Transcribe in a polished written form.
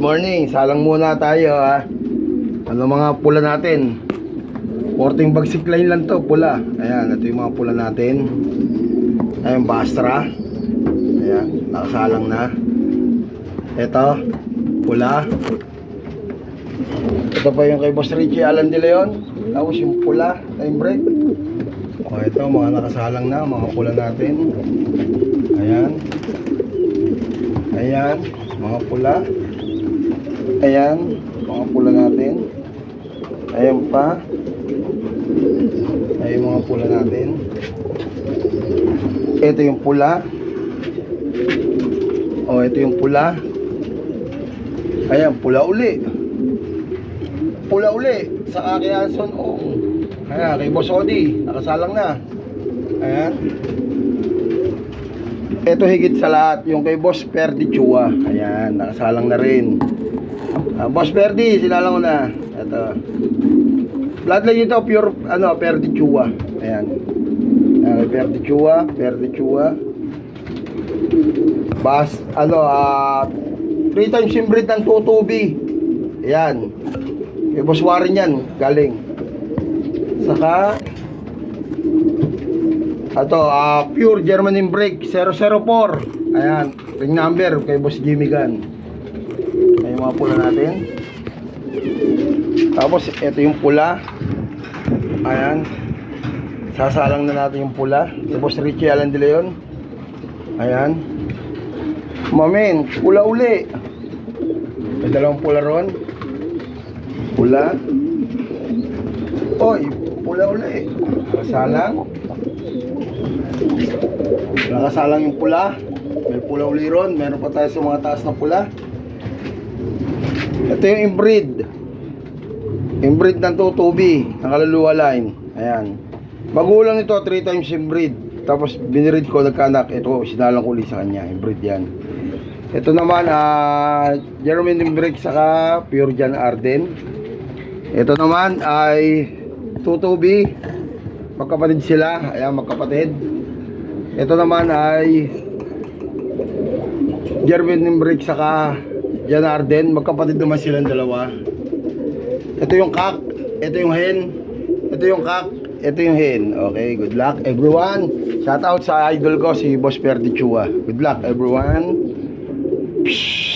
morning. Salang muna tayo ha. Ano mga pula natin? 14 bagsik line lang to, pula. Ayan, ito yung mga pula natin. Ayan, Bastra. Ayan, nakasalang na. Ito, pula. Ito pa yung kay Boss Richie Alan De Leon. Tapos yung pula, time break. O ito, mga nakasalang na, mga pula natin. Ayan. Ayan, mga pula. Ayan, mga pula natin. Ayan pa. Ayan mga pula natin. Ito yung pula. O, ito yung pula. Ayan, pula uli. Pula uli sa kay Anson Ong. Ayan, kay Boss Odi, nakasalang na. Ayan. Ito higit sa lahat, yung kay Boss Perdi Chua. Ayan, nakasalang na rin. Boss Perdi, sinalang ko na. Ito. Bloodline ito, pure, Perdi Chua. Ayan. Ayan, kay Perdi Chua, Perdi Chua. Bas, 3 times inbreed ng tutubi. Ayan. Kay Boss Warren yan, galing. Saka, pure German Brake 004. Ayan, ring number kay Boss Jimmy Gunn. Ayan mga pula natin. Tapos ito yung pula. Ayan. Sasalang na natin yung pula kay Boss Richie Alan De Leon. Ayan. Mamen, pula uli. May dalawang pula ron. Pula. Oy, pula uli. Nakasalang. Nakasalang yung pula. May pula uli ron. Meron pa tayo sa mga taas na pula. Ito yung inbreed. Inbreed ng tutubi. Nakaluluwa line. Ayan. Magulang ito, 3 times inbreed. Tapos binirid ko, nagkanak. Ito, sinalang ko ulit sa kanya. Inbreed yan. Ito naman, German Brake saka pure John Arden. Ito naman ay tutubi. Magkapatid sila. Ayan, magkapatid. Ito naman ay German Brake saka John Arden. Magkapatid naman silang dalawa. Ito yung kak. Ito yung hen. Ito yung kak. Ito yung hen. Okay, good luck everyone. Shout out sa idol ko si Boss Perdi Chua. Good luck everyone. Psh.